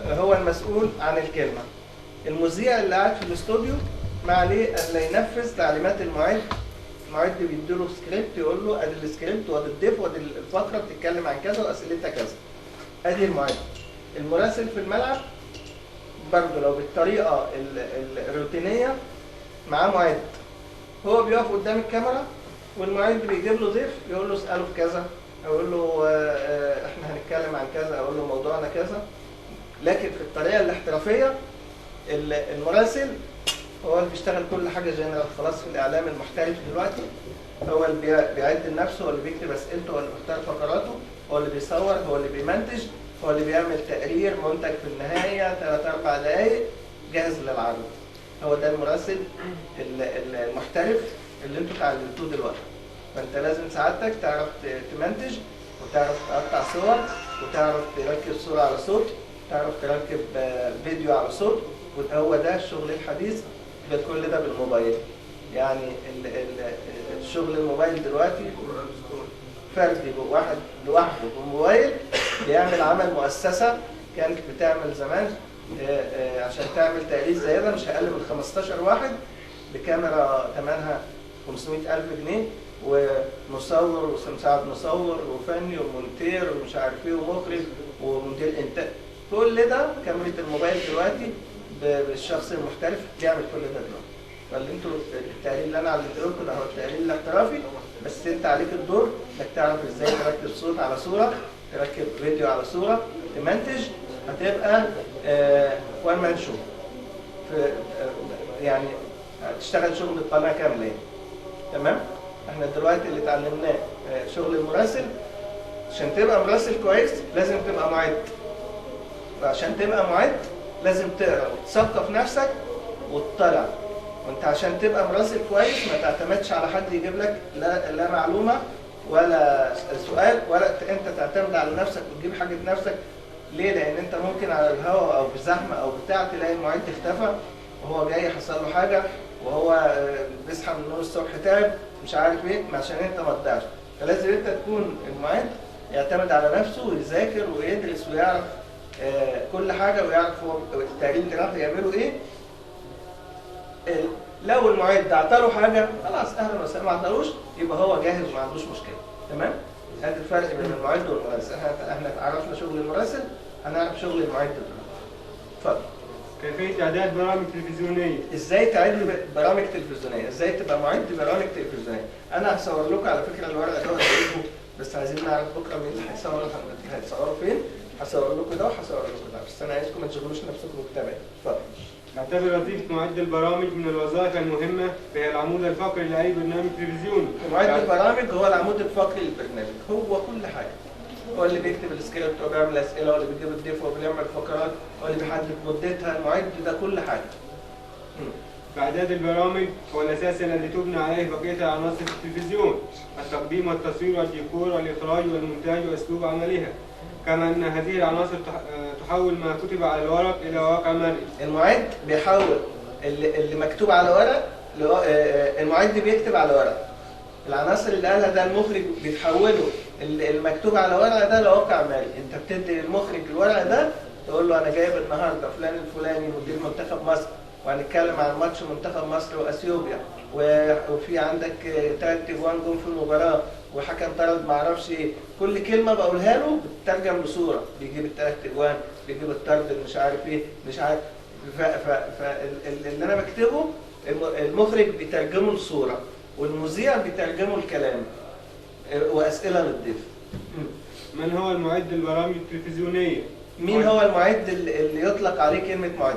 هو المسؤول عن الكلمه. المذيع اللي قاعد في الاستوديو ما عليه الا ينفذ تعليمات المعد. المعد بيديله سكريبت يقول له ادي السكريبت وادي الضيف وادي الفقره بتتكلم عن كذا واسئلتها كذا. ادي المعد. المراسل في الملعب برضه لو بالطريقه الروتينيه معاه معد، هو بيقف قدام الكاميرا والمعد بيجيب له ضيف يقول له اساله في كذا، او يقول له احنا هنتكلم عن كذا، او يقول له موضوعنا كذا. لكن في الطريقه الاحترافيه المراسل هو اللي بيشتغل كل حاجه جنرال خلاص في الاعلام المحترف دلوقتي. هو اللي بيعد لنفسه، هو اللي بيكتب اسئلته، هو اللي بيختار فقراته، هو اللي بيصور، هو اللي بيمنتج، هو اللي بيعمل تقرير منتج في النهايه 3-4 دقائق جاهز للعرض. هو ده المراسل المحترف اللي انتوا اتعلمتوه دلوقتي. فانت لازم سعادتك تعرف تمنتج، وتعرف تقطع صور، وتعرف تركب صوره على صوت، تعرف تركب فيديو على صوت. وهو ده الشغل الحديث، ده كل ده بالموبايل. يعني الشغل الموبايل دلوقتي فردي واحد لوحده بالموبايل بيعمل عمل مؤسسه كانت بتعمل زمان عشان تعمل تقرير زي ده مش اقل من 15 واحد بكاميرا ثمنها 500,000 جنيه، ومصور ومساعد مصور وفني ومونتير ومش عارف ايه ومخرج ومدير انتاج. كل ده كاميرا الموبايل دلوقتي بالشخص المحترف بيعمل كل ده دلوقتي. فاللي انتوا التقرير اللي انا علمته لكم ده هو التقرير الاحترافي، بس انت عليك الدور انك تعرف ازاي تركب صوت على صوره، تركب فيديو على صوره، تمنتج، هتبقى وان مان شو. يعني هتشتغل شغل القناه كامله يعني. تمام؟ احنا دلوقتي اللي اتعلمناه شغل المراسل. عشان تبقى مراسل كويس لازم تبقى معد. وعشان تبقى معد لازم تقرا وتثقف نفسك وتطلع. وانت عشان تبقى مراسل كويس ما تعتمدش على حد يجيب لك لا معلومه ولا سؤال، ولا انت تعتمد على نفسك وتجيب حاجه بنفسك. ليه؟ لان انت ممكن على الهواء او بزحمه او بتاع تلاقي المعد اختفى وهو جاي حصل له حاجه، وهو بيصحى من النوم الصبح تعب مش عارف ايه، عشان انت ما تضيعش. فلازم انت تكون المعد يعتمد على نفسه ويذاكر ويدرس ويعرف كل حاجه، ويعرف هو التقرير اللي راح يعمله ايه. لو المعد اعطاله حاجه خلاص اهلا وسهلا، ما اعطالوش يبقى هو جاهز وما عندوش مشكله. تمام؟ هذا الفرق بين المعد والمراسل. احنا اتعرفنا شغل المراسل، هنعرف شغل المعد دلوقتي. اتفضل. كيفية إعداد برامج تلفزيونية؟ ازاي تعد برامج تلفزيونيه؟ ازاي تبقى معد برامج تلفزيونيه؟ انا هصور لكم على فكره الورقه ده هوريكم، بس عايزين نعرف بكره مين اللي هيصوروا فين. هصور لكم ده وهصور لكم ده، بس انا عايزكم ما تشغلوش نفسكم بالكتابه. اتفضل. نعتبر وظيفة معد البرامج من الوظائف المهمة، فهي العمود الفقري لأي برنامج تلفزيوني. معد البرامج هو العمود الفقري للبرنامج، هو كل حاجه. هو اللي بيكتب السكريبت، هو بيعمل اسئله، هو اللي بيجيب الضيف، هو اللي بيعمل فقرات، هو اللي بيحدد مدتها. المعد ده كل حاجه. فإعداد البرامج هو الأساس الذي تبنى عليه بقية عناصر التلفزيون: التقديم والتصوير والديكور والإخراج والمونتاج وأسلوب عملها، كما أن هذه العناصر تحول ما كتب على الورق إلى واقع مرئي. المعد بيحول اللي مكتوب على ورق، المعد بيكتب على ورق. العناصر اللي قالها ده المخرج بيتحوله المكتوب على ورق ده لواقع مرئي. انت بتدي للمخرج الورق ده تقول له انا جايب النهارده فلان الفلاني مدير منتخب مصر، وهنتكلم عن ماتش منتخب مصر واثيوبيا، وفي عندك 3 جوان جم في المباراه، وحكم طرد ما اعرفش ايه. كل كلمه بقولها له بتترجم لصوره، بيجيب ال3 جوان، بيجيب الطرد مش عارف ايه مش عارف. فاللي انا بكتبه المخرج بيترجمه لصوره، والمذيع بيترجمه الكلام واسئله للضيف. من هو المعد البرامج التلفزيونية؟ مين هو المعد اللي يطلق عليه كلمه معد؟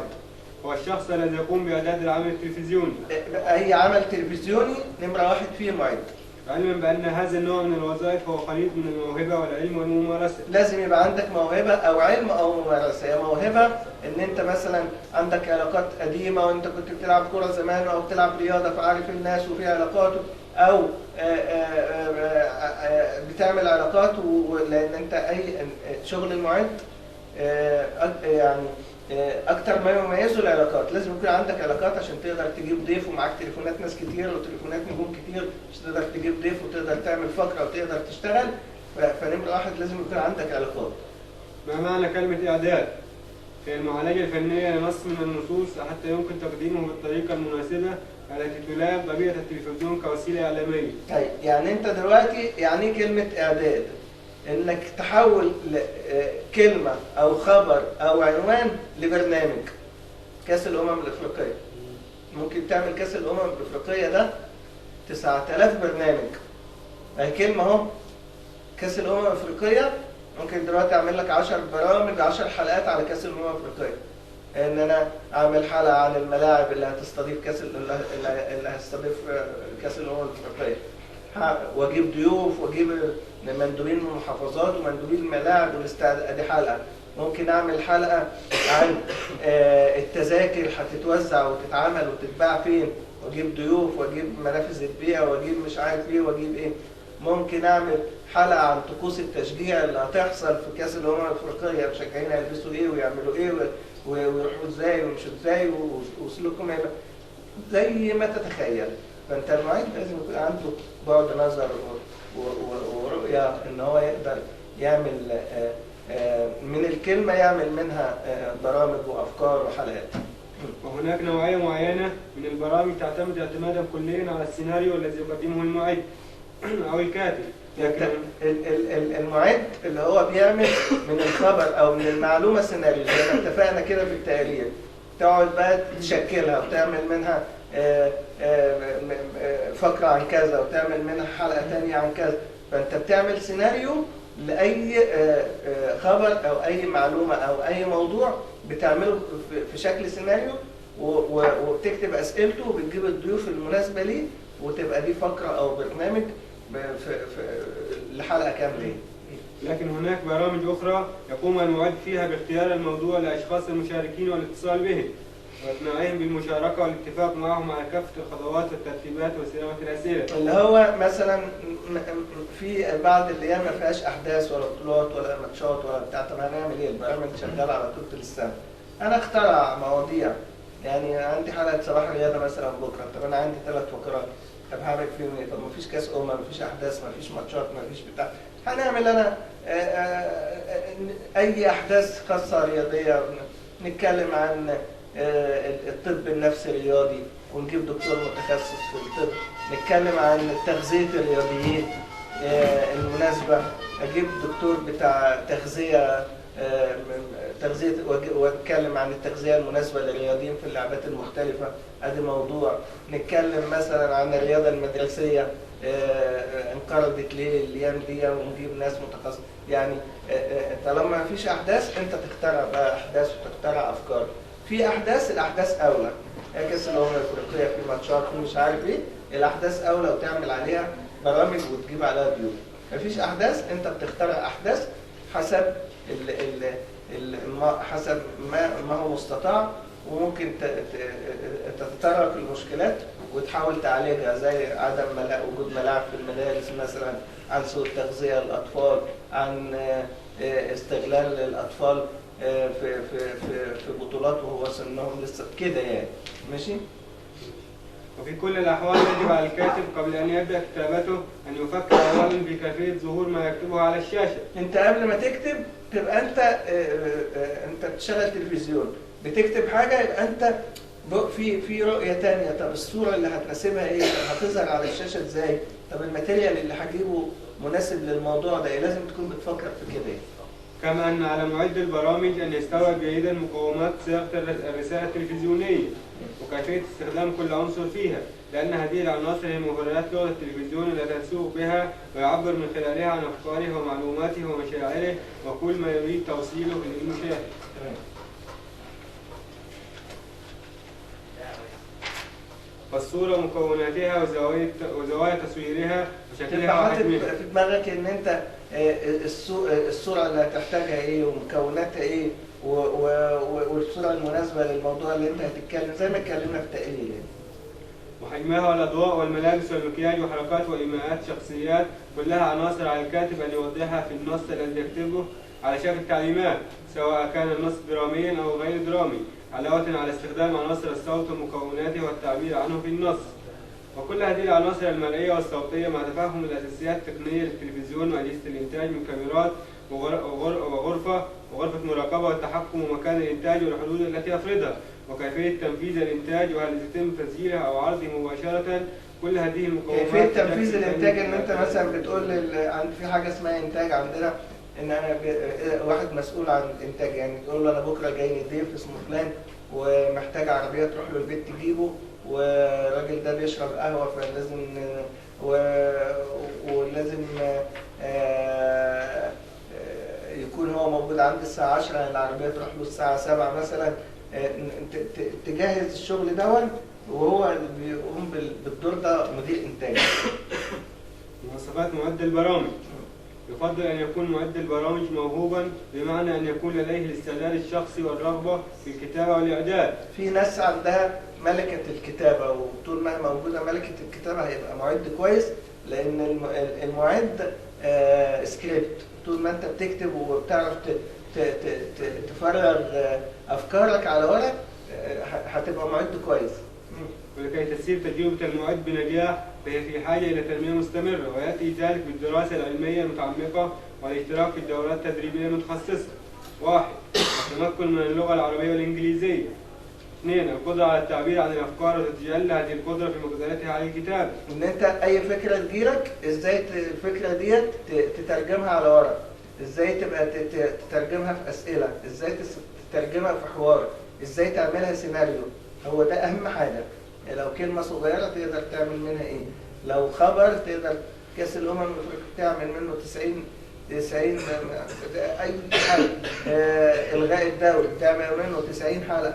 هو الشخص الذي يقوم بإعداد العمل التلفزيوني. اي عمل تلفزيوني نمره 1 فيه المعد. علما بأن هذا النوع من الوظائف هو خليط من الموهبة والعلم والممارسة. لازم يبقى عندك موهبة أو علم أو ممارسة. هي موهبة إن أنت مثلا عندك علاقات قديمة وأنت كنت بتلعب كرة زمان أو بتلعب رياضة فعارف الناس وفي علاقات، أو بتعمل علاقات، لأن أنت أي شغل المعد يعني اكتر ما يميزه العلاقات. لازم يكون عندك علاقات عشان تقدر تجيب ضيف، ومعاك تليفونات ناس كتير وتليفونات نجوم كتير عشان تقدر تجيب ضيف وتقدر تعمل فقره وتقدر تشتغل. فنمره 1 لازم يكون عندك علاقات. ما معنى كلمة إعداد؟ هي المعالجة الفنية لنص من النصوص حتى يمكن تقديمه بالطريقة المناسبة التي تلائم طبيعة التلفزيون كوسيلة إعلامية. طيب يعني انت دلوقتي يعني ايه كلمة اعداد؟ انك تحول كلمة او خبر او عنوان لبرنامج. كاس الامم الافريقية ممكن تعمل كاس الامم الافريقية ده 9000 برنامج. اهي كلمة اهو، كاس الامم الافريقية ممكن دلوقتي اعمل لك 10 برامج 10 حلقات على كاس الامم الافريقية. ان انا اعمل حلقة عن الملاعب اللي هتستضيف اللي هتستضيف كاس الامم الافريقية، واجيب ضيوف واجيب مندوبين من المحافظات ومندوبين الملاعب والاستاد. ادي حلقه. ممكن اعمل حلقه عن التذاكر هتتوزع وتتعمل وتتباع فين، واجيب ضيوف واجيب منافذ البيع واجيب مش عارف ايه واجيب ايه. ممكن اعمل حلقه عن طقوس التشجيع اللي هتحصل في كاس الامم الافريقيه، المشجعين هيلبسوا ايه ويعملوا ايه ويروحوا ازاي ويمشوا ازاي وسلوكهم هيبقى زي ما تتخيل. فانت المعيد لازم يكون عنده بعد نظر ورؤيه ان هو يقدر يعمل من الكلمه يعمل منها برامج وافكار وحلقات. وهناك نوعية معينة من البرامج تعتمد اعتمادا كليا على السيناريو الذي يقدمه المعد أو الكاتب. لكن المعد اللي هو بيعمل من الخبر أو من المعلومة سيناريو زي ما اتفقنا كده في التقرير، تقعد بقى تشكلها وتعمل منها فقرة عن كذا وتعمل منها حلقة تانية عن كذا. فأنت بتعمل سيناريو لأي خبر أو أي معلومة أو أي موضوع، بتعمله في شكل سيناريو وبتكتب أسئلته وبتجيب الضيوف المناسبة ليه، وتبقى دي فقرة أو برنامج لحلقة كاملة. لكن هناك برامج أخرى يقوم المعد فيها باختيار الموضوع لأشخاص المشاركين والاتصال بهم وإقناعهم بالمشاركة والاتفاق معهم على كافة الخطوات والترتيبات وصياغة الأسئلة. اللي هو مثلا في بعض الأيام ما فيهاش أحداث ولا بطولات ولا ماتشات ولا بتاع، طب هنعمل إيه؟ البرامج شغال على طول السنة. أنا اخترع مواضيع، يعني عندي حلقة صباح رياضة مثلا بكرة، طب أنا عندي 3 فقرات، طب هعمل فيهم ايه؟ طب مفيش كاس مفيش احداث مفيش ماتشات مفيش بتاع، هنعمل انا اي احداث خاصه رياضيه، نتكلم عن الطب النفسي الرياضي ونجيب دكتور متخصص في الطب، نتكلم عن تغذيه الرياضيين المناسبه، اجيب دكتور بتاع تغذيه واتكلم عن التغذيه المناسبه للرياضيين في اللعبات المختلفه. ادي موضوع. نتكلم مثلا عن الرياضه المدرسيه انقرضت ليه الايام دي ونجيب ناس متخصصه. يعني طالما ما فيش احداث انت تخترع بقى احداث وتخترع افكار. في احداث، الاحداث اولى، كاس الامم الافريقيه في ماتشات في مش عارف ايه، الاحداث اولى وتعمل عليها برامج وتجيب عليها ضيوف. ما فيش احداث انت بتخترع احداث حسب حسب ما هو مستطاع، وممكن تتطرق المشكلات وتحاول تعالجها، زي عدم وجود ملاعب في المدارس مثلا، عن سوء تغذية للأطفال، عن استغلال الأطفال في بطولات وهو سنهم لسه كده يعني. ماشي؟ وفي كل الأحوال يجب على الكاتب قبل أن يبدأ كتابته أن يفكر أولا في كيفية ظهور ما يكتبه على الشاشة. أنت قبل ما تكتب تبقى أنت بتشتغل تلفزيون، بتكتب حاجة يبقى أنت في رؤية تانية. طب الصورة اللي هتناسبها إيه؟ هتظهر على الشاشة إزاي؟ طب الماتيريال اللي هجيبه مناسب للموضوع ده إيه؟ لازم تكون بتفكر في كده. كما أن على معد البرامج أن يستوعب جيدا مقومات صياغة الرسالة التلفزيونية وكيفية استخدام كل عنصر فيها، لأن هذه العناصر هي مفردات لغة التلفزيون التي يسوق بها ويعبر من خلالها عن أفكاره ومعلوماته ومشاعره وكل ما يريد توصيله للمشاهد. فالصورة مكوناتها وزوايا تصويرها وشكلها في دماغك ان انت الصورة اللي هتحتاجها ايه ومكوناتها ايه والصورة المناسبة للموضوع اللي انت هتتكلم، زي ما اتكلمنا في التقرير. وحجمها والأضواء والملابس والمكياج وحركات وإيماءات شخصيات كلها عناصر على الكاتب أن يوضحها في النص الذي يكتبه على شكل تعليمات، سواء كان النص دراميا أو غير درامي، علاوة على استخدام عناصر الصوت ومكوناته والتعبير عنه في النص. وكل هذه العناصر المرئية والصوتية مع تفهم الأساسيات التقنية للتلفزيون وأجهزة الإنتاج من كاميرات وغرفة وغرفة مراقبة والتحكم ومكان الإنتاج والحدود التي يفرضها وكيفية تنفيذ الإنتاج وهل يتم تسجيلها أو عرضه مباشرة. كل هذه المقومات كيفية تنفيذ الإنتاج إن أنت مثلا بتقول في حاجة اسمها إنتاج عندنا، إن أنا واحد مسؤول عن الإنتاج، يعني تقول له أنا بكرة جاي ضيف اسمه فلان ومحتاج عربية تروح له البيت تجيبه، والراجل ده بيشرب قهوة فلازم ولازم يكون هو موجود عندي الساعة 10، العربية تروح له الساعة 7 مثلا. تجهز الشغل دون، وهو اللي بيقوم بالدور ده مدير إنتاج. مواصفات معد البرامج. يفضل أن يكون معد البرامج موهوبا، بمعنى أن يكون لديه الاستعداد الشخصي والرغبة في الكتابة والإعداد. في ناس عندها ملكة الكتابة، وطول ما هي موجودة ملكة الكتابة هيبقى معد كويس، لأن المعد سكريبت. طول ما أنت بتكتب وبتعرف تفرغ أفكارك على ورق هتبقى معد كويس. ولكي تسير تجربة المعد بنجاح فهي في حاجة إلى تنمية مستمرة، ويأتي ذلك بالدراسة العلمية المتعمقة والاشتراك في الدورات التدريبية المتخصصة. 1. التمكن من اللغة العربية والإنجليزية. 2. القدرة على التعبير عن الأفكار وتتجلى هذه القدرة في مقدرتها على الكتابة. إن أنت أي فكرة تجيلك إزاي الفكرة ديت تترجمها على ورق، إزاي تبقى تترجمها في أسئلة، إزاي تترجمها في حوار، إزاي تعملها سيناريو. هو ده أهم حاجة. لو كلمة صغيرة تقدر تعمل منها إيه؟ لو خبر تقدر كأس الأمم الأفريقية تعمل منه 90 أي حاجة. إلغاء الدوري تعمل منه 90 حلقة.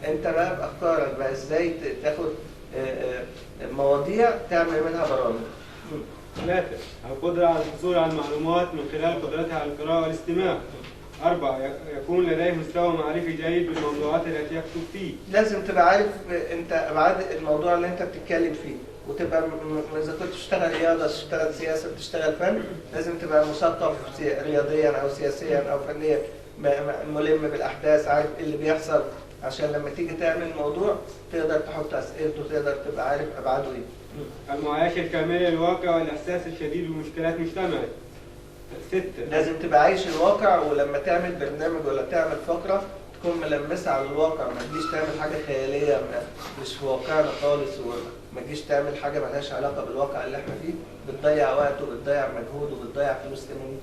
أنت بقى بأفكارك بقى إزاي تاخد مواضيع تعمل منها برامج. 3. القدرة على الحصول على المعلومات من خلال قدرتها على القراءة والاستماع. 4. يكون لديه مستوى معرفي جيد بالموضوعات التي يكتب فيه. لازم تبقى عارف انت ابعاد الموضوع اللي انت بتتكلم فيه، وتبقى اذا كنت بتشتغل رياضه، تشتغل سياسه، تشتغل فن، لازم تبقى مثقف رياضيا او سياسيا او فنيا، ملم بالاحداث، عارف ايه اللي بيحصل، عشان لما تيجي تعمل موضوع تقدر تحط اسئلته، تقدر تبقى عارف ابعاده ايه. المعايشة الكاملة للواقع والإحساس الشديد بمشكلات مجتمعه. 6. لازم تبقى عايش الواقع، ولما تعمل برنامج ولا تعمل فقرة تكون ملمسة على الواقع، ما تجيش تعمل حاجة خيالية مش في واقعنا خالص، وما تجيش تعمل حاجة ملهاش علاقة بالواقع اللي احنا فيه، بتضيع وقت وبتضيع مجهود وبتضيع فلوس كمان.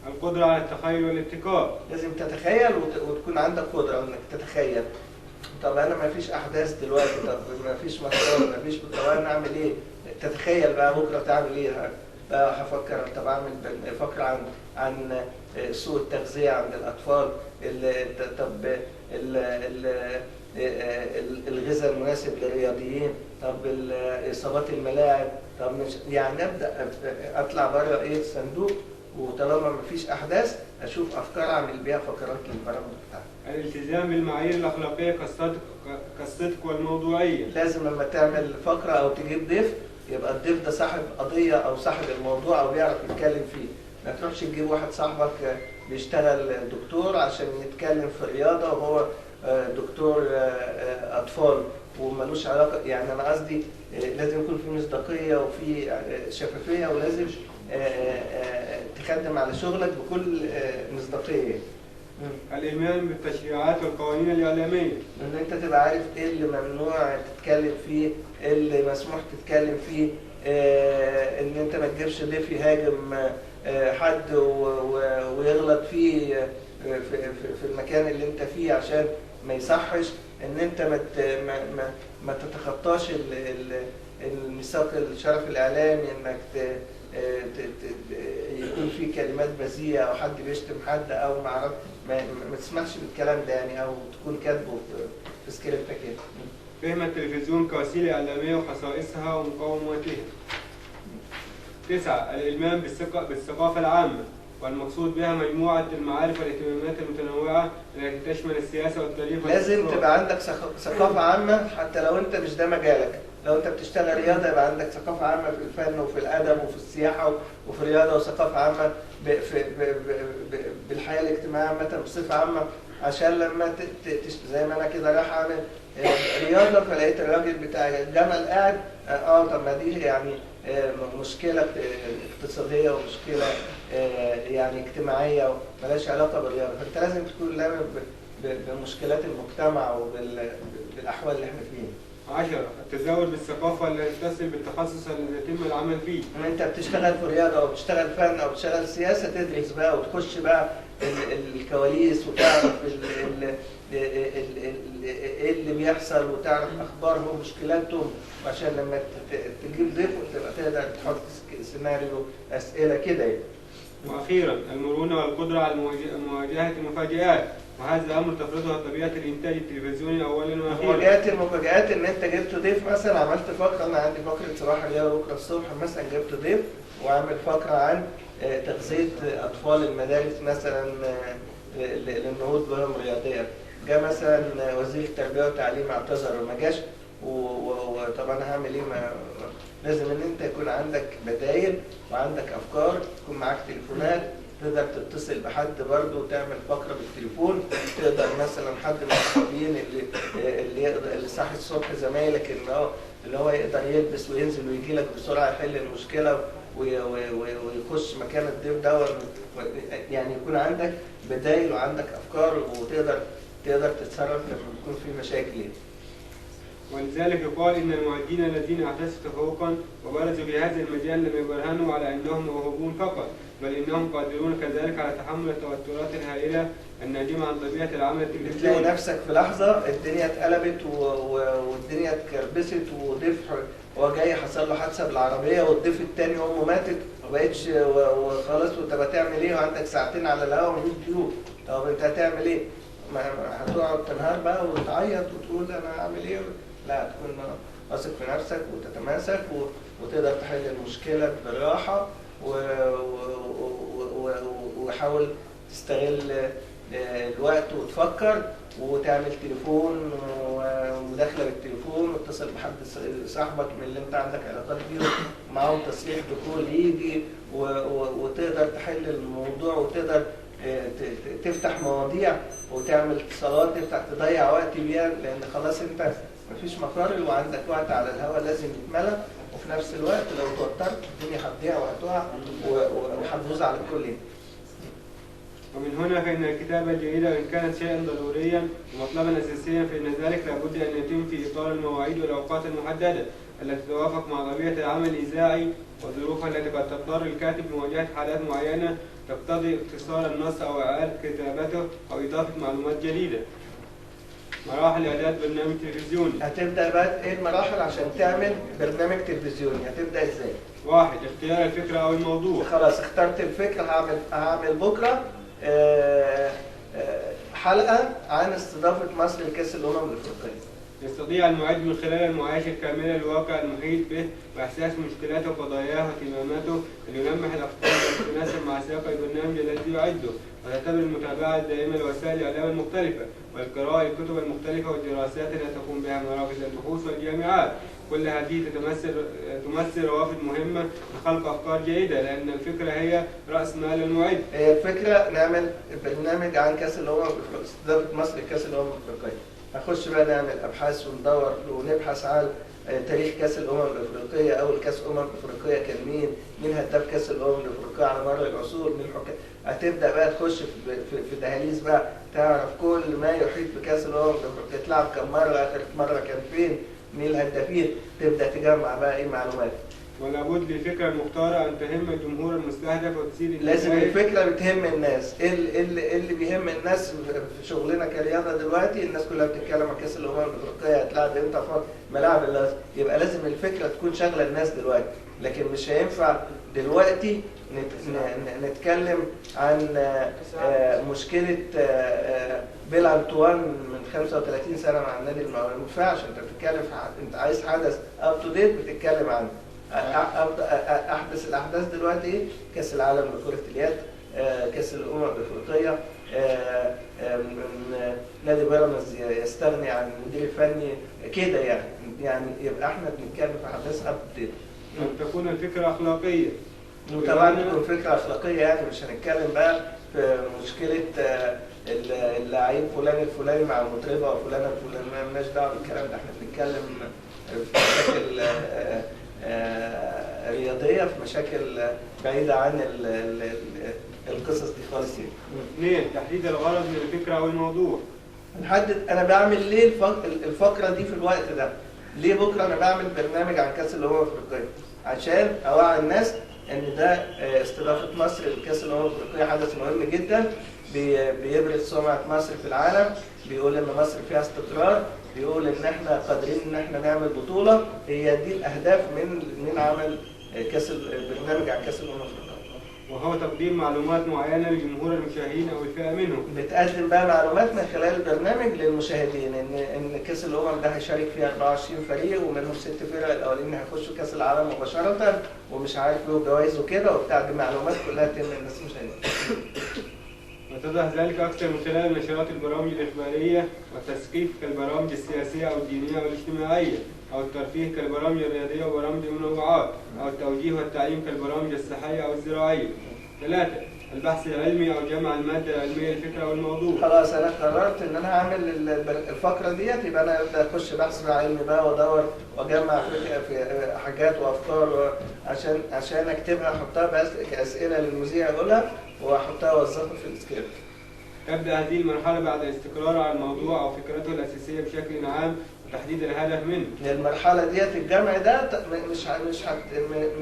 القدرة على التخيل والابتكار. لازم تتخيل وتكون عندك قدرة انك تتخيل. طب انا ما فيش احداث دلوقتي، طب ما فيش مسار، ما فيش، طب انا اعمل ايه؟ تتخيل بقى بكرة تعمل ايه. بقى هفكر طب اعمل فكرة عن سوء التغذية عند الأطفال، طب الغذاء المناسب للرياضيين، طب إصابات الملاعب، طب يعني أبدأ أطلع بره الصندوق، وطالما مفيش أحداث أشوف أفكار أعمل بيها فقرات للبرامج بتاعتي. الالتزام بالمعايير الأخلاقية كالصدق والموضوعية. لازم لما تعمل فقرة أو تجيب ضيف يبقى الضيف ده صاحب قضية أو صاحب الموضوع أو بيعرف يتكلم فيه. ما تروحش تجيب واحد صاحبك بيشتغل دكتور عشان يتكلم في الرياضة وهو دكتور أطفال وملوش علاقة. يعني أنا قصدي لازم يكون في مصداقية وفي شفافية، ولازم تخدم على شغلك بكل مصداقية. الإيمان بالتشريعات والقوانين الإعلامية. إن أنت تبقى عارف إيه اللي ممنوع تتكلم فيه، إيه اللي مسموح تتكلم فيه، إن أنت ما تجيبش ضيف يهاجم حد ويغلط فيه في المكان اللي أنت فيه عشان ما يصحش. إن أنت ما تتخطاش الميثاق الشرف الإعلامي، إنك يكون في كلمات بذيئة أو حد بيشتم حد أو ما تسمحش بالكلام ده يعني، أو تكون كاتبه في سكريبتك كده. فهم التلفزيون كوسيلة إعلامية وخصائصها ومقوماتها. 9. الإلمام بالثقافة العامة، والمقصود بها مجموعة المعارف والاهتمامات المتنوعة التي تشمل السياسة والتاريخ. لازم تبقى عندك ثقافة عامة حتى لو أنت مش ده مجالك. لو أنت بتشتغل رياضة يبقى عندك ثقافة عامة في الفن وفي الأدب وفي السياحة وفي الرياضة، وثقافة عامة بالحياة الاجتماعية عامة بصفة عامة، عشان لما زي ما أنا كده رايح أعمل رياضة فلقيت الراجل بتاع الجمل قاعد طب ما دي يعني مشكلة اقتصادية ومشكلة يعني اجتماعيه مالهاش علاقه بالرياضه، فانت لازم تكون لامم بمشكلات المجتمع وبالاحوال اللي احنا فيها. 10. التزود بالثقافة التي تصل بالتخصص الذي يتم العمل فيه. انت بتشتغل في رياضه او بتشتغل فن او بتشتغل سياسه، تدرس بقى وتخش بقى الكواليس وتعرف ايه اللي بيحصل وتعرف اخبارهم ومشكلاتهم، عشان لما تجيب ضيف تبقى تقدر تحط سيناريو اسئله كده يعني. وأخيرا المرونة والقدرة على مواجهة المفاجآت، وهذا أمر تفرضها طبيعة الإنتاج التلفزيوني أولا وأخيرا. مواجهة المفاجآت إن أنت جبت ضيف مثلا، عملت فقرة، أنا عندي فقرة صباح الرياضة بكرة الصبح مثلا، جبت ضيف وعمل فقرة عن تغذية أطفال المدارس مثلا للنهوض بهم رياضيا. جاء مثلا وزير التربية والتعليم اعتذر وما جاش، وطبعا هعمل إيه؟ لازم إن أنت يكون عندك بدايل وعندك أفكار، يكون معاك تليفونات تقدر تتصل بحد برضه وتعمل فقره بالتليفون. تقدر مثلا حد من الصحفيين اللي صاحي الصبح زمايلك اللي هو يقدر يلبس وينزل ويجي لك بسرعه يحل المشكله ويخش مكان الضيف ده، يعني يكون عندك بدايل وعندك افكار وتقدر تتصرف لما يكون في مشاكل. ولذلك يقال إن المعدين الذين احدثوا تفوقا وبرزوا في هذا المجال لم يبرهنوا على أنهم موهوبون فقط، بل إنهم قادرون كذلك على تحمل التوترات الهائلة الناجمة عن طبيعة العمل التلفزيوني. بتلاقي نفسك في لحظة الدنيا اتقلبت والدنيا اتكربست وضيف هو جاي حصل له حادثة بالعربية والضيف التاني أمه ماتت ومبقتش وخلاص، وأنت بتعمل إيه وعندك ساعتين على الهوا ومفيش ضيوف؟ طب أنت هتعمل إيه؟ هتقعد تنهار بقى وتعيط وتقول أنا هعمل إيه؟ لا، تكون واثق في نفسك وتتماسك وتقدر تحل المشكلة بالراحة وحاول تستغل الوقت وتفكر وتعمل تليفون ومداخله بالتليفون واتصل بحد صاحبك من اللي انت عندك علاقات بيهم معاهم تصريح دخول يجي وتقدر تحل الموضوع وتقدر تفتح مواضيع وتعمل اتصالات تضيع وقت بيها، لان خلاص انت مفيش مفر وعندك وقت على الهواء لازم يتملى، وفي نفس الوقت لو توترت الدنيا هتضيع وهتقع وهتبوظ على الكل. ومن هنا فإن الكتابة الجيدة وإن كانت شيئا ضروريا ومطلبا أساسيا، فإن ذلك لابد أن يتم في إطار المواعيد والأوقات المحددة التي تتوافق مع طبيعة العمل الإذاعي والظروف التي قد تضطر الكاتب لمواجهة حالات معينة تقتضي اختصار النص أو إعادة كتابته أو إضافة معلومات جديدة. مراحل إعداد برنامج تلفزيوني. هتبدأ بقى إيه المراحل عشان تعمل برنامج تلفزيوني؟ هتبدأ إزاي؟ 1. اختيار الفكرة أو الموضوع. خلاص اخترت الفكرة، هعمل بكرة حلقة عن استضافة مصر لكأس الأمم الأفريقية. يستطيع المعد من خلال المعايشة الكاملة للواقع المحيط به وإحساس مشكلاته وقضاياه واهتماماته أن يلمح الأفكار التي تتناسب مع سياق البرنامج الذي يعده، وتعتبر المتابعة الدائمة لوسائل الإعلام المختلفة والقراءة الكتب المختلفة والدراسات التي تقوم بها مراكز البحوث والجامعات. كل هذه تمثل روافد مهمة لخلق أفكار جيدة، لأن الفكرة هي رأس مال المعد. هي الفكرة نعمل برنامج عن كأس الأمم استضافة مصر لكأس الأمم الأفريقية. هنخش بقى نعمل أبحاث وندور ونبحث عن تاريخ كأس الأمم الأفريقية. أول كأس أفريقية كان مين هداف كأس الأمم الأفريقية على مر العصور، مين الحكام. هتبدأ بقى تخش في دهاليز بقى تعرف كل ما يحيط بكأس الأمم الأفريقية، تلعب كم مرة، آخر مرة كان فين، مين الهدافين، تبدأ تجمع بقى إيه معلومات. ولا بد للفكرة المختارة أن تهم الجمهور المستهدف وتثير لازم الفكرة بتهم الناس. اللي بيهم الناس في شغلنا كرياضة دلوقتي، الناس كلها بتتكلم عن كأس الأمم الأفريقية هتلعب امتى في ملاعب اللازم، يبقى لازم الفكرة تكون شاغلة الناس دلوقتي. لكن مش هينفع دلوقتي نتكلم عن مشكلة بيل أنطوان من 35 سنة مع النادي المقاولين. ما ينفعش، انت بتتكلم انت عايز حدث اب تو ديت بتتكلم عنه. احدث الاحداث دلوقتي ايه؟ كاس العالم لكرة اليد، كاس الامم الافريقية، نادي بيراميدز يستغني عن المدير الفني كده، يعني يبقى احنا بنتكلم في احداث اب تو ديت. أن تكون الفكرة أخلاقية. وطبعا تكون فكرة أخلاقية، يعني مش هنتكلم بقى في مشكلة اللعيب فلان الفلاني مع المطربة وفلانة مالناش دعوة بالكلام ده. احنا بنتكلم في مشاكل رياضيه، في مشاكل بعيده عن القصص دي خالص يعني. 2. تحديد الغرض من الفكره او الموضوع. نحدد انا بعمل ليه الفقره دي في الوقت ده. ليه بكره انا بعمل برنامج عن كاس الامم الافريقيه؟ عشان اوعي الناس ان ده استضافه مصر لكاس الامم الافريقيه حدث مهم جدا، بيبرز سمعه مصر في العالم، بيقول ان مصر فيها استقرار، بيقول ان احنا قادرين ان احنا نعمل بطوله. هي دي الاهداف من عمل البرنامج عن كاس الامم الافريقيه. وهو تقديم معلومات معينه لجمهور المشاهدين او الفئه منهم. بتقدم بقى معلومات من خلال البرنامج للمشاهدين ان كاس الامم ده هيشارك فيه 24 فريق، ومنهم 6 فرق الاولين هيخشوا كاس العالم مباشره، ومش عارف له جوائز وكده وبتاع. دي معلومات كلها تم الناس مشاهدين. وتضح ذلك اكثر من خلال نشرات البرامج الاخباريه والتثقيف كالبرامج السياسيه او الدينيه او الاجتماعيه، او الترفيه كالبرامج الرياضيه وبرامج المنوعات، او التوجيه والتعليم كالبرامج الصحيه او الزراعيه. 3. البحث العلمي او جمع الماده العلميه للفكره او الموضوع. خلاص انا قررت ان انا هعمل الفقره ديت، يبقى انا ابدا اخش بحث علمي بقى وادور واجمع في حاجات وافكار عشان اكتبها، احطها بس كاسئله للمذيع يقولها، واحطها اوظفها في السكريبت. تبدا هذه المرحله بعد الاستقرار على الموضوع او فكرته الاساسيه بشكل عام وتحديد الهدف منه. المرحله ديت الجمع ده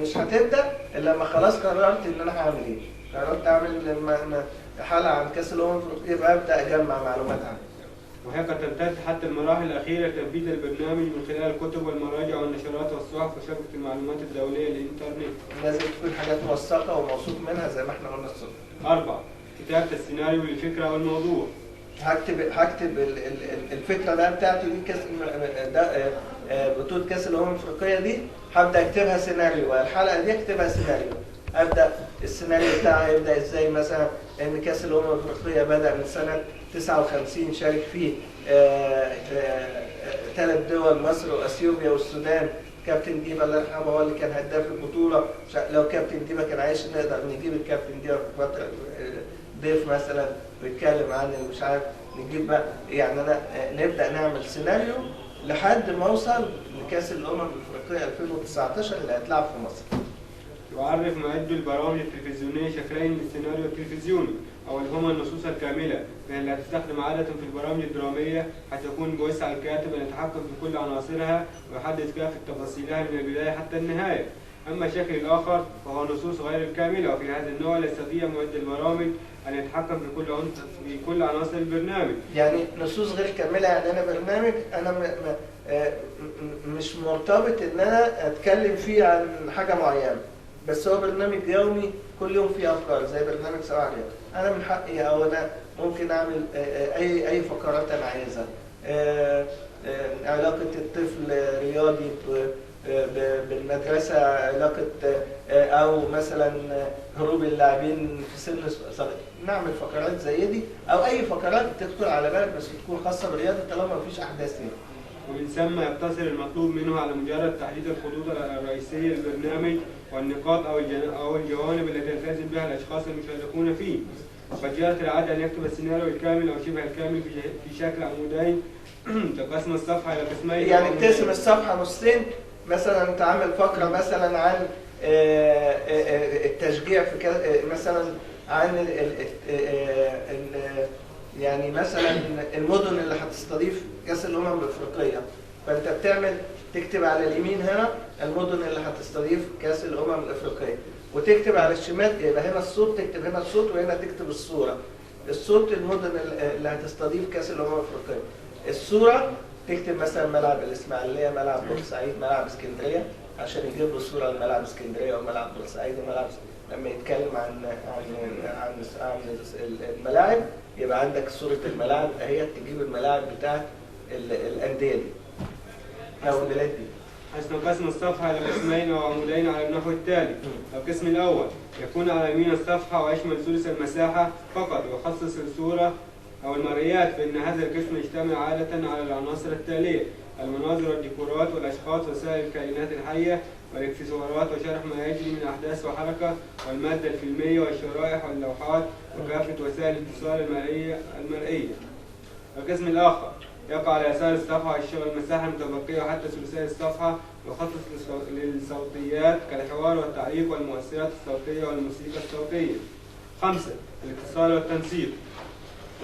مش هتبدا الا لما خلاص قررت ان انا هعمل ايه. قررت اعمل حلقه عن كاس الامم الافريقيه، يبقى ابدا اجمع معلومات عنها. وهي قد تمتد حتى المراحل الاخيره لتنفيذ البرنامج من خلال الكتب والمراجع والنشرات والصحف وشبكه المعلومات الدوليه للانترنت. لازم تكون حاجات موثقه وموثوق منها زي ما احنا قلنا الصبح. 4. كتابه السيناريو للفكره او الموضوع. هكتب الفكره بقى بتاعتي دي، كاس ده بطوله كاس الامم الافريقيه دي، هبدا اكتبها سيناريو. الحلقه دي اكتبها سيناريو. ابدا السيناريو بتاعها يبدا ازاي؟ مثلا ان كاس الامم الافريقيه بدا من سنه 59، شارك فيه 3 دول، مصر واثيوبيا والسودان. كابتن ديبا الله يرحمه هو اللي كان هداف البطوله. لو كابتن ديبا كان عايش نقدر نجيب الكابتن ديبا في فتره ضيف مثلا ويتكلم عن مش عارف، نجيب بقى يعني انا نبدا نعمل سيناريو لحد ما اوصل لكاس الامم الافريقيه 2019 اللي هيتلعب في مصر. يعرف معد البرامج التلفزيونيه شكلين للسيناريو التلفزيوني. أولهما النصوص الكاملة، فهي لا تستخدم عادة في البرامج الدرامية، حتى يكون بوسع الكاتب أن يتحكم في كل عناصرها ويحدد كافة تفاصيلها من البداية حتى النهاية. أما الشكل الآخر فهو النصوص غير الكاملة، وفي هذا النوع لا يستطيع معد البرامج أن يتحكم في كل عناصر البرنامج. يعني نصوص غير كاملة، يعني أنا برنامج أنا مش مرتبط إن أنا أتكلم فيه عن حاجة معينة، بس هو برنامج يومي كل يوم فيه أفكار زي برنامج صباح الرياض. أنا من حقي أو أنا ممكن أعمل أي فقرات أنا عايزها. علاقة الطفل رياضي بالمدرسة، علاقة أو مثلا هروب اللاعبين في سن صغير، نعمل فقرات زي دي أو أي فقرات تخطر على بالك بس تكون خاصة بالرياضة طالما مفيش أحداث فيها. ومن ثم يقتصر المطلوب منه على مجرد تحديد الخطوط الرئيسية للبرنامج والنقاط أو الجوانب التي يلتزم بها الأشخاص المشاركون فيه. وقد جرت العادة أن يكتب السيناريو الكامل أو شبه الكامل في شكل عمودين تقسم الصفحة إلى قسمين. يعني تقسم الصفحة نصين، مثلا أنت عامل فقرة مثلا عن التشجيع في مثلا عن يعني مثلا المدن اللي هتستضيف كأس الأمم الأفريقية، فأنت بتعمل تكتب على اليمين هنا المدن اللي هتستضيف كأس الأمم الأفريقية، وتكتب على الشمال يبقى هنا الصوت، تكتب هنا الصوت وهنا تكتب الصورة. الصوت المدن اللي هتستضيف كأس الأمم الأفريقية، الصورة تكتب مثلا ملعب الإسماعيلية، ملعب بورسعيد، ملعب اسكندرية، عشان يجيب له صورة لملعب اسكندرية وملعب بورسعيد وملعب لما يتكلم عن الملاعب يبقى عندك صورة الملاعب اهي، تجيب الملاعب بتاعت الأندية دي أو البلاد دي. حسن قسم الصفحة إلى قسمين أو عمودين على النحو التالي. القسم الأول يكون على يمين الصفحة ويشمل ثلث المساحة فقط ويخصص الصورة أو المرئيات، فإن هذا القسم يشتمل عادة على العناصر التالية: المناظر والديكورات والأشخاص وسائر الكائنات الحية والاكسسوارات وشرح ما يجري من أحداث وحركة والمادة الفيلمية والشرائح واللوحات وكافة وسائل الاتصال المرئية. القسم الآخر يقع على يسار الصفحة ويشغل المساحة المتبقية وحتى ثلثي الصفحة، ويخصص للصوتيات كالحوار والتعليق والمؤثرات الصوتية والموسيقى الصوتية. 5. الاتصال والتنسيق،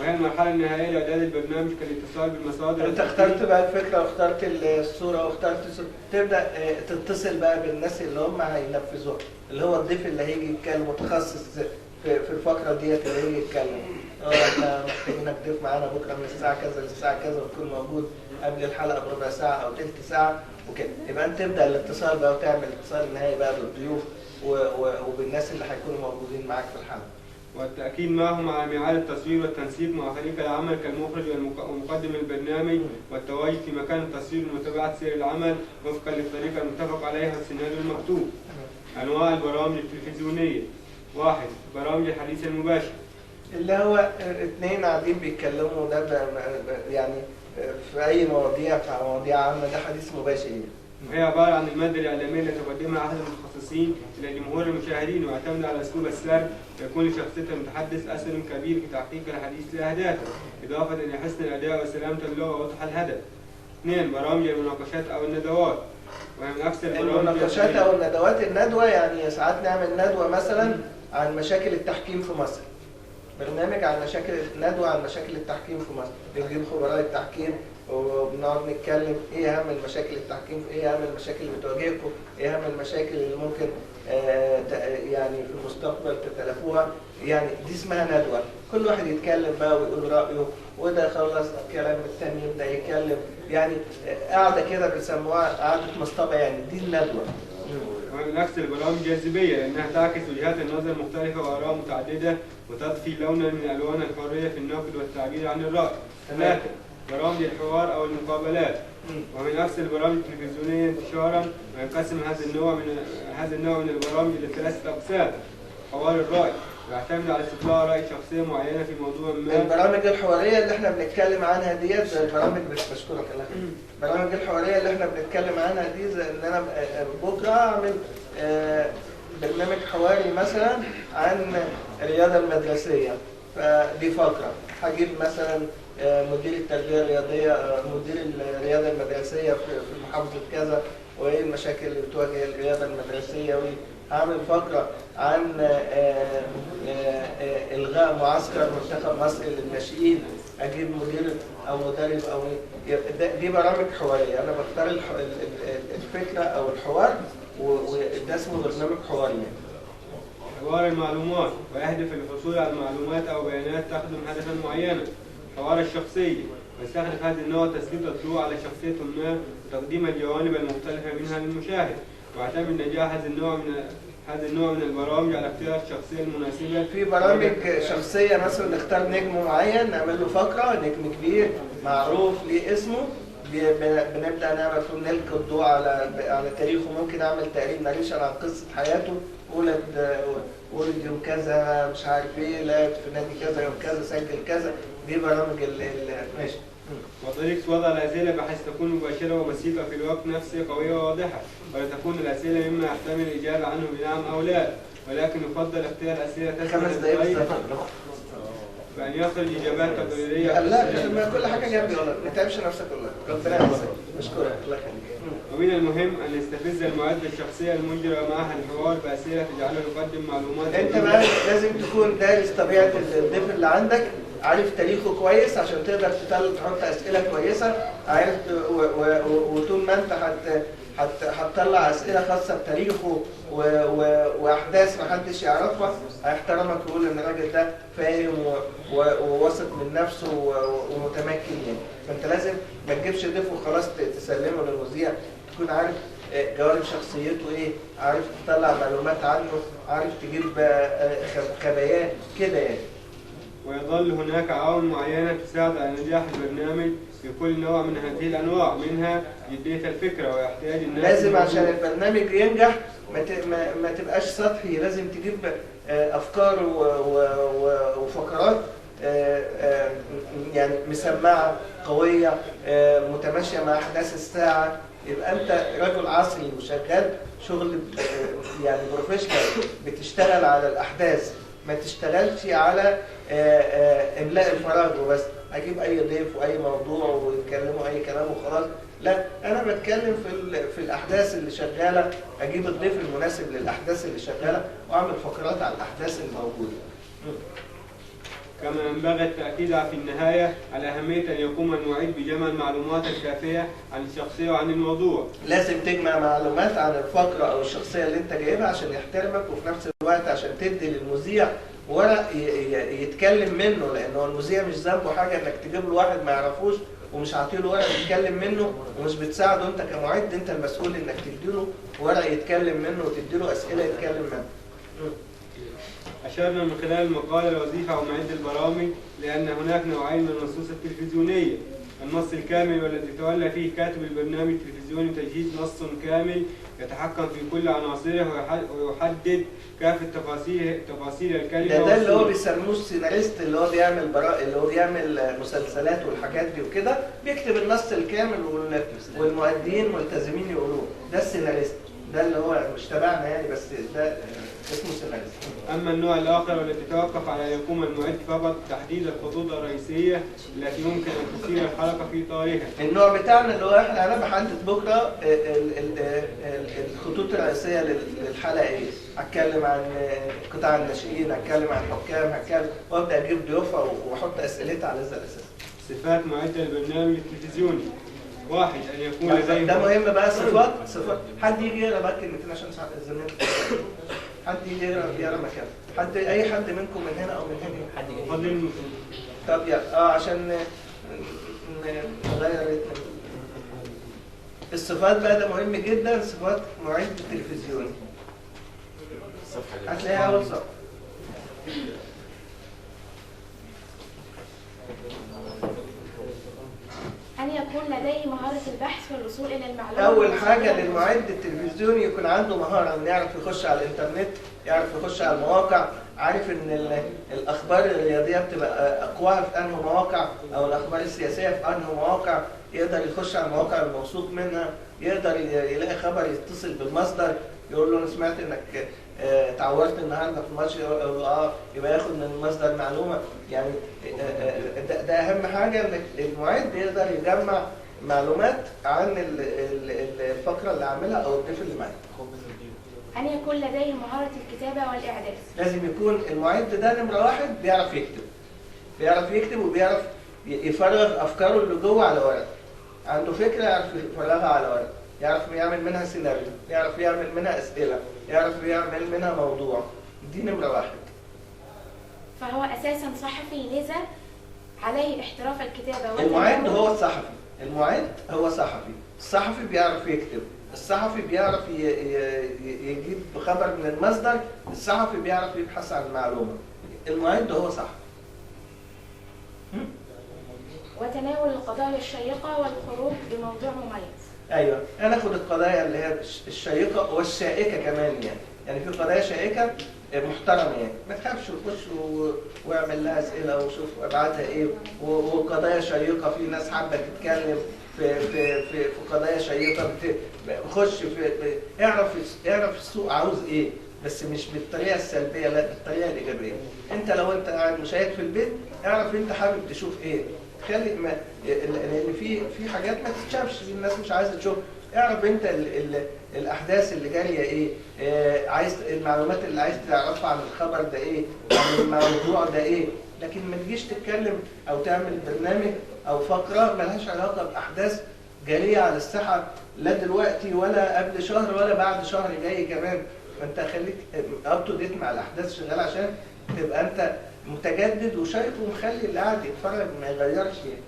وهي المرحلة النهائية لإعداد البرنامج كالاتصال بالمصادر. انت اخترت بقى الفكره واخترت الصوره واخترت تبدا تتصل بقى بالناس اللي هم هينفذوها، اللي هو الضيف اللي هيجي يتكلم متخصص في الفقره ديت اللي هيجي يتكلم. احنا محتاجينك ضيف معانا بكره من الساعه كذا للساعه كذا، وتكون موجود قبل الحلقه بربع ساعه او ثلث ساعه وكده. يبقى انت تبدا الاتصال بقى وتعمل الاتصال النهائي بقى بالضيوف وبالناس اللي هيكونوا موجودين معاك في الحلقه. والتأكيد معهم على ميعاد التصوير والتنسيق مع فريق العمل كالمخرج ومقدم البرنامج، والتواجد في مكان التصوير ومتابعة سير العمل وفقا للطريقة المتفق عليها والسيناريو المكتوب. أنواع البرامج التلفزيونية. 1. برامج الحديث المباشر، اللي هو اثنين قاعدين بيتكلموا ده يعني في أي مواضيع، في مواضيع عامة، ده حديث مباشر. وهي عبارة عن المادة الإعلامية التي تقدمها أحد المتخصصين إلى جمهور المشاهدين، ويعتمد على أسلوب السرد، ويكون لشخصية المتحدث أثر كبير في تحقيق الحديث لأهدافه، إضافة إلى حسن الأداء وسلامة اللغة ووضوح الهدف. 2. برامج المناقشات أو الندوات، وهي من أكثر المناقشات أو الندوات. الندوة يعني ساعات نعمل ندوة مثلا عن مشاكل التحكيم في مصر، برنامج عن مشاكل، ندوة عن مشاكل التحكيم في مصر، بنجيب خبراء التحكيم وبنقعد نتكلم ايه اهم المشاكل التحكيم، ايه اهم المشاكل اللي بتواجهكم، ايه اهم المشاكل اللي ممكن يعني في المستقبل تتلافوها. يعني دي اسمها ندوة، كل واحد يتكلم بقى ويقول رأيه، وده يخلص الكلام الثاني يبدأ يتكلم، يعني قاعدة كده بيسموها قعدة مصطبة، يعني دي الندوة. ومن أكثر البرامج جاذبية لأنها تعكس وجهات النظر المختلفة وآراء متعددة، وتضفي لونا من ألوان الحرية في النقد والتعبير عن الرأي. 3. برامج الحوار أو المقابلات، ومن أكثر البرامج التلفزيونية انتشارا، وينقسم هذا النوع من البرامج إلى 3 أقسام. حوار الرأي، ويعتمد على استطلاع رأي شخصية معينة في موضوع ما. البرامج الحوارية اللي احنا بنتكلم عنها ديت زي البرامج، بشكرك الله. البرامج الحوارية اللي احنا بنتكلم عنها دي زي ان انا بكره اعمل برنامج حواري مثلا عن الرياضة المدرسية، فدي فقرة هجيب مثلا مدير التربية الرياضية، مدير الرياضة المدرسية في محافظة كذا، وايه المشاكل اللي بتواجه الرياضة المدرسية، هعمل فقرة عن إلغاء معسكر منتخب مصر للناشئين، أجيب مدير أو مدرب أو دي برامج حوارية. أنا بختار الفكرة أو الحوار وده اسمه برنامج حواري. حوار المعلومات، ويهدف للحصول على معلومات أو بيانات تخدم هدفا معينا. حوار الشخصية، ويستخدم هذا النوع تسليط الضوء على شخصية ما وتقديم الجوانب المختلفة منها للمشاهد، ويعتمد نجاح هذا النوع من البرامج على اختيار الشخصية المناسبة. في برامج شخصية مثلا نختار نجم معين، نعمل له فقرة، نجم كبير معروف ليه اسمه، بنبدأ نعمل فيه نلقي الضوء على تاريخه. ممكن أعمل تقريب ناريشن عن قصة حياته، ولد يوم كذا مش عارف ايه، لعب في نادي كذا يوم كذا، سجل كذا. دي برامج ماشي. وطريقة وضع الأسئلة بحيث تكون مباشرة وبسيطة في الوقت نفسه، قوية وواضحة، ولا تكون الأسئلة مما يحتمل الإجابة عنه بنعم أو لا، ولكن يفضل اختيار أسئلة تسمح 5 دقايق بالظبط بأن يخرج إجابات تقريرية. لا كل حاجة جنبي والله، ما تعبش نفسك والله، ربنا يعزك، أشكرك الله يخليك. ومن المهم أن يستفز المعد الشخصية المجرى معها الحوار بأسئلة تجعله يقدم معلومات. أنت بقى لازم تكون دارس طبيعة الضيف اللي عندك، عارف تاريخه كويس عشان تقدر تحط أسئلة كويسة، عارف وطول ما أنت هتطلع أسئلة خاصة بتاريخه وأحداث محدش يعرفها، هيحترمك ويقول إن الراجل ده فاهم وواثق من نفسه ومتمكن يعني. فأنت لازم ما تجيبش ضيف وخلاص تسلمه للمذيع، تكون عارف جوانب شخصيته إيه، عارف تطلع معلومات عنه، عارف تجيب خباياه كده يعني. ويظل هناك عوامل معينة تساعد على نجاح البرنامج في كل نوع من هذه الأنواع، منها جدية الفكرة ويحتاج الناس. لازم عشان البرنامج ينجح ما تبقاش سطحي، لازم تجيب أفكار وفقرات يعني مسمعة قوية متماشية مع أحداث الساعة. يبقى أنت رجل عصري وشغال شغل يعني بروفيشنال، بتشتغل على الأحداث، ما تشتغلش على إملاء الفراغ وبس. اجيب اي ضيف واي موضوع ويتكلموا اي كلام وخلاص. لا، انا بتكلم في الاحداث اللي شغاله، اجيب الضيف المناسب للاحداث اللي شغاله واعمل فقرات على الاحداث الموجوده. كما ينبغي التأكيد في النهاية على أهمية أن يقوم المعد بجمع المعلومات الكافية عن الشخصية وعن الموضوع. لازم تجمع معلومات عن الفقرة أو الشخصية اللي أنت جايبها عشان يحترمك، وفي نفس الوقت عشان تدي للمذيع ورق يتكلم منه، لأن هو المذيع مش ذنبه حاجة إنك تجيب له واحد ما يعرفوش ومش عاطيله ورق يتكلم منه ومش بتساعده. أنت كمعد أنت المسؤول إنك تديله ورق يتكلم منه وتديله أسئلة يتكلم منها. أشرنا من خلال المقال الوظيفة أو معد البرامج لأن هناك نوعين من النصوص التلفزيونية: النص الكامل والذي يتولى فيه كاتب البرنامج التلفزيوني تجهيز نص كامل يتحكم في كل عناصره ويحدد كافة تفاصيل الكلمة. ده اللي هو بيسموه السيناريست، اللي هو بيعمل اللي هو بيعمل مسلسلات والحاجات دي وكده، بيكتب النص الكامل والمؤدين ملتزمين يقولوه. ده السيناريست، ده اللي هو مش تبعنا يعني، بس ده اسمه سيناريست. أما النوع الآخر والذي يتوقف على أن يقوم المعد فقط تحديد الخطوط الرئيسية التي يمكن أن تسير الحلقة في طارها. النوع بتاعنا اللي هو احنا انا بحدد بكره الخطوط الرئيسيه للحلقه ايه؟ هتكلم عن قطاع الناشئين، هتكلم عن حكام، هتكلم وابدا اجيب ضيوفها واحط اسئلتي على هذا الاساس. صفات معد البرنامج التلفزيوني: واحد، أن يكون لديه ده مهم بقى. صفات حد يجي يقرا بقى كلمتين عشان الزميل. حد يجي يقرا مكان. اي حد منكم من هنا او من هنا؟ حد يجي. فضل. طب يلا عشان نغير الصفات بقى. ده مهم جدا. صفات معد التلفزيوني هتلاقيها اول صفحه. أن يكون لديه مهارة البحث والوصول إلى المعلومات. أول حاجة للمعد التلفزيوني يكون عنده مهارة إنه يعرف يخش على الإنترنت، يعرف يخش على المواقع، عارف إن الأخبار الرياضية بتبقى أقواها في أنه مواقع، أو الأخبار السياسية في أنه مواقع. يقدر يخش على المواقع الموثوق منها، يقدر يلاقي خبر يتصل بالمصدر يقول له أنا سمعت إنك تعورت النهارده في الماتش، يبقى ياخد من المصدر معلومه. يعني ده اهم حاجه، ان المعد يقدر يجمع معلومات عن الفقره اللي عاملها او الضيف اللي معاه. أن يكون لديه مهارة الكتابة والإعداد. لازم يكون المعد ده نمره واحد بيعرف يكتب. بيعرف يكتب وبيعرف يفرغ افكاره اللي جوه على ورق. عنده فكره يعرف يفرغها على ورق، يعرف يعمل منها سيناريو، يعرف يعمل منها اسئله، يعرف يعمل منها موضوع. دي نمره واحد. فهو اساسا صحفي، لذا عليه احتراف الكتابه. المعد هو الصحفي. المعد هو صحفي. الصحفي بيعرف يكتب، الصحفي بيعرف يجيب خبر من المصدر، الصحفي بيعرف يبحث عن المعلومه. المعد هو صحفي. وتناول القضايا الشيقه والخروج بموضوع مميز. ايوه، هناخد القضايا اللي هي الشيقه والشائكه كمان. يعني في قضايا شائكه محترمه، يعني ما تخافش وخش واعمل لها اسئله وشوف ابعادها ايه. وقضايا شيقه في ناس حابه تتكلم في قضايا شيقه، خش اعرف السوق عاوز ايه، بس مش بالطريقه السلبيه، لا بالطريقه الايجابيه. انت لو انت قاعد مشاهد في البيت اعرف انت حابب تشوف ايه. خلي لان في حاجات ما تتشافش، الناس مش عايزه تشوف. اعرف انت الاحداث اللي جايه ايه، عايز المعلومات اللي عايز تعرفها عن الخبر ده ايه، عن الموضوع ده ايه. لكن ما تجيش تتكلم او تعمل برنامج او فقره ملهاش علاقه باحداث جاريه على الساحه، لا دلوقتي ولا قبل شهر ولا بعد شهر جاي كمان. فانت خليك اب تو ديت مع الاحداث شغاله عشان تبقى انت متجدد وشايف ومخلي اللي قاعد يتفرج ما يغيرش يعني.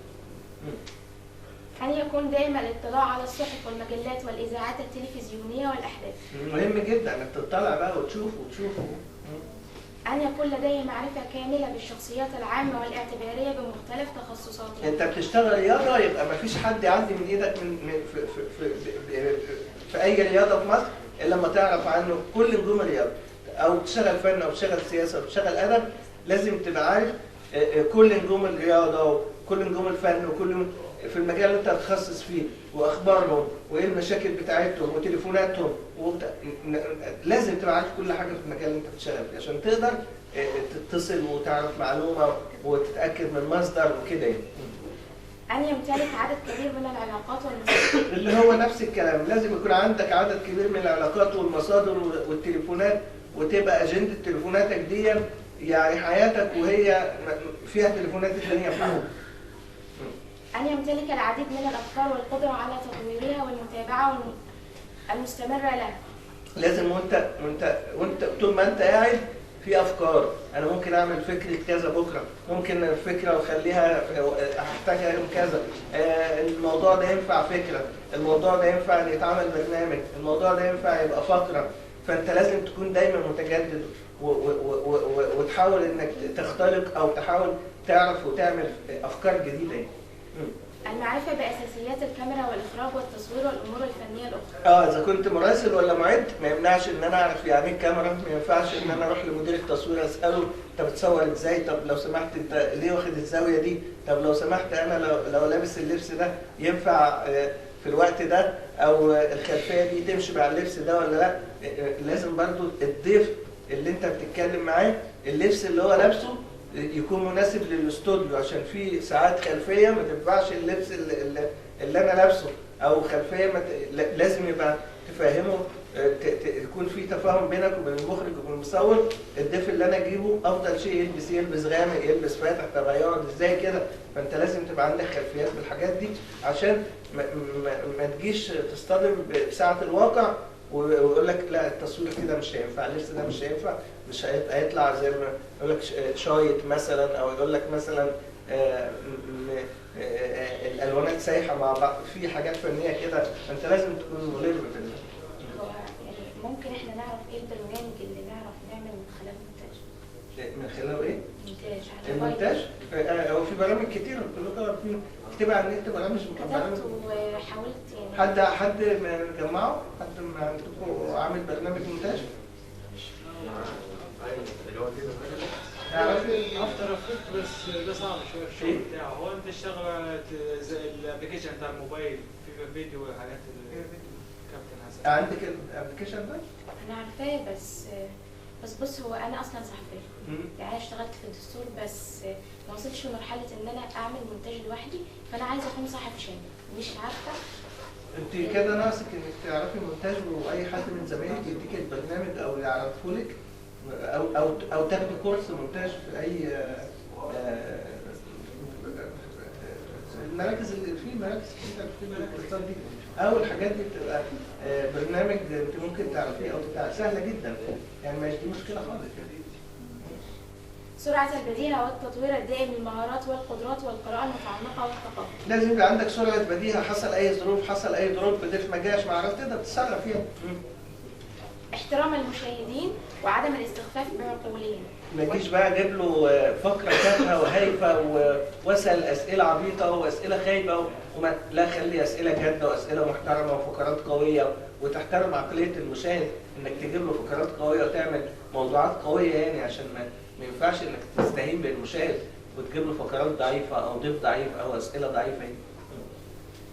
أن يكون دائما الاطلاع على الصحف والمجلات والإذاعات التلفزيونية والأحداث. مهم جدا انك تطلع بقى وتشوف. أن يكون لديه معرفة كاملة بالشخصيات العامة والاعتبارية بمختلف تخصصاتها. أنت بتشتغل رياضة يبقى ما فيش حد يعدي من إيدك في أي رياضة في مصر إلا لما تعرف عنه كل نجوم الرياضة. أو بتشتغل فن أو بتشتغل سياسة أو بتشتغل أدب، لازم تبقى عارف كل نجوم الرياضة كل نجوم الفن وكل في المجال اللي انت هتتخصص فيه، واخبارهم وايه المشاكل بتاعتهم وتليفوناتهم لازم تبقى عارف كل حاجه في المجال اللي انت بتشتغل فيه عشان تقدر تتصل وتعرف معلومه وتتاكد من مصدر وكده يعني. أن يمتلك عدد كبير من العلاقات والمصادر. اللي هو نفس الكلام، لازم يكون عندك عدد كبير من العلاقات والمصادر والتليفونات، وتبقى أجندة تليفوناتك دي يعني حياتك وهي فيها تليفونات الدنيا بتاعتك. أن يمتلك العديد من الأفكار والقدرة على تطويرها والمتابعة المستمرة لها. لازم وانت طول ما انت قاعد في افكار، انا ممكن اعمل فكره كذا بكره، ممكن الفكره واخليها هحتاجها يوم كذا، الموضوع ده ينفع فكره، الموضوع ده ينفع ان يتعمل برنامج، الموضوع ده ينفع يبقى فقره. فانت لازم تكون دايما متجدد وتحاول انك تخترق او تحاول تعرف وتعمل افكار جديده يعني. المعرفة بأساسيات الكاميرا والإخراج والتصوير والأمور الفنية الأخرى. إذا كنت مراسل ولا معد ما يمنعش إن أنا أعرف يعني إيه الكاميرا، ما ينفعش إن أنا أروح لمدير التصوير أسأله أنت بتصور إزاي؟ طب لو سمحت أنت ليه واخد الزاوية دي؟ طب لو سمحت أنا لو لابس اللبس ده ينفع في الوقت ده؟ أو الخلفية دي تمشي مع اللبس ده ولا لأ؟ لازم برضو الضيف اللي أنت بتتكلم معاه اللبس اللي هو لابسه يكون مناسب للاستوديو، عشان في ساعات خلفيه ما تنفعش اللبس اللي انا لابسه، او خلفيه لازم يبقى تفهمه، يكون في تفاهم بينك وبين المخرج وبين المصور. الضيف اللي انا اجيبه افضل شيء يلبس غامق، يلبس فاتح، طب هيقعد ازاي كده؟ فانت لازم تبقى عندك خلفيات بالحاجات دي عشان ما تجيش تصطدم بساعه الواقع ويقول لك لا التصوير كده مش هينفع، اللبس ده مش هينفع، مش هيطلع زي ما يقول لك شايط مثلا، او يقول لك مثلا الالوانات سايحه مع بعض، في حاجات فنيه كده، فانت لازم تكون ملم بال. يعني ممكن احنا نعرف ايه البرنامج اللي نعرف نعمل من خلاله مونتاج؟ من خلاله ايه؟ مونتاج. المونتاج؟ هو في برامج كتير كلكم عارفين، اكتبها على النت برامج. كتبت وحاولت يعني. حد مجمعه؟ حد ما عندكم عامل برنامج مونتاج؟ افتر افكت بس ده صعب شويه الشغل بتاعه. هو انت تشتغل زي الابلكيشن بتاع الموبايل في فيديو وحاجات الكابتن حسن. عندك الابلكيشن ده؟ انا عارفاه بس بص هو انا اصلا صحفيه، يعني انا اشتغلت في الدستور بس ما وصلتش لمرحله ان انا اعمل مونتاج لوحدي، فانا عايزه اكون صحفي شامل مش عارفه. انت كده ناقصك انك تعرفي مونتاج، واي حد من زمايلك يديك البرنامج او يعرفه لك، او تاخدي كورس مونتاج في اي المراكز اللي في مراكز كتير في الاتصال دي، او الحاجات دي بتبقى برنامج انت ممكن تعرفيه او سهله جدا يعني، مش دي مشكله خالص يعني. سرعة البديهة والتطوير الدائم للمهارات والقدرات والقراءة المتعمقة والثقافة. لازم يبقى عندك سرعة بديهة، حصل أي ظروف، حصل أي دروب ضيف ما جاش ما عرفت تقدر تتصرف فيها. احترام المشاهدين وعدم الاستخفاف بعقولهم. ما تجيش بقى اجيب له فقرة تافهة وهايفة واسأل أسئلة عبيطة وأسئلة خايبة لا، خلي أسئلة جادة وأسئلة محترمة وفقرات قوية، وتحترم عقلية المشاهد إنك تجيب له فقرات قوية وتعمل موضوعات قوية يعني، عشان ما ينفعش إنك تستهين بالمشاهد وتجيب له فقرات ضعيفة أو ضيف ضعيف أو أسئلة ضعيفة يعني.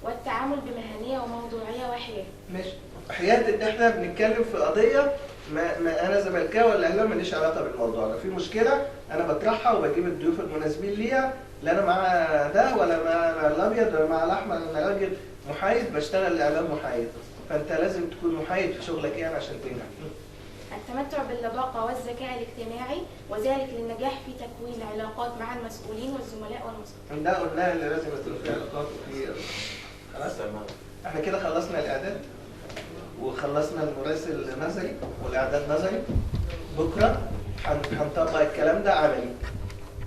والتعامل بمهنية وموضوعية وحياد. ماشي. حياد ان احنا بنتكلم في قضيه ما انا زملكاوي ولا اهلاوي ماليش علاقه بالموضوع ده، في مشكله انا بطرحها وبجيب الضيوف المناسبين ليها، لا انا مع ده ولا مع الابيض ولا مع الاحمر، انا راجل محايد بشتغل الاعلام محايد، فانت لازم تكون محايد في شغلك يعني عشان تنجح. التمتع باللباقة والذكاء الاجتماعي وذلك للنجاح في تكوين علاقات مع المسؤولين والزملاء والمصادر. ده قلناها اللي لازم يكون في علاقات وفي خلاص. احنا كده خلصنا الاعداد وخلصنا المراسل نظري والاعداد نظري. بكره هنطبق الكلام ده عملي.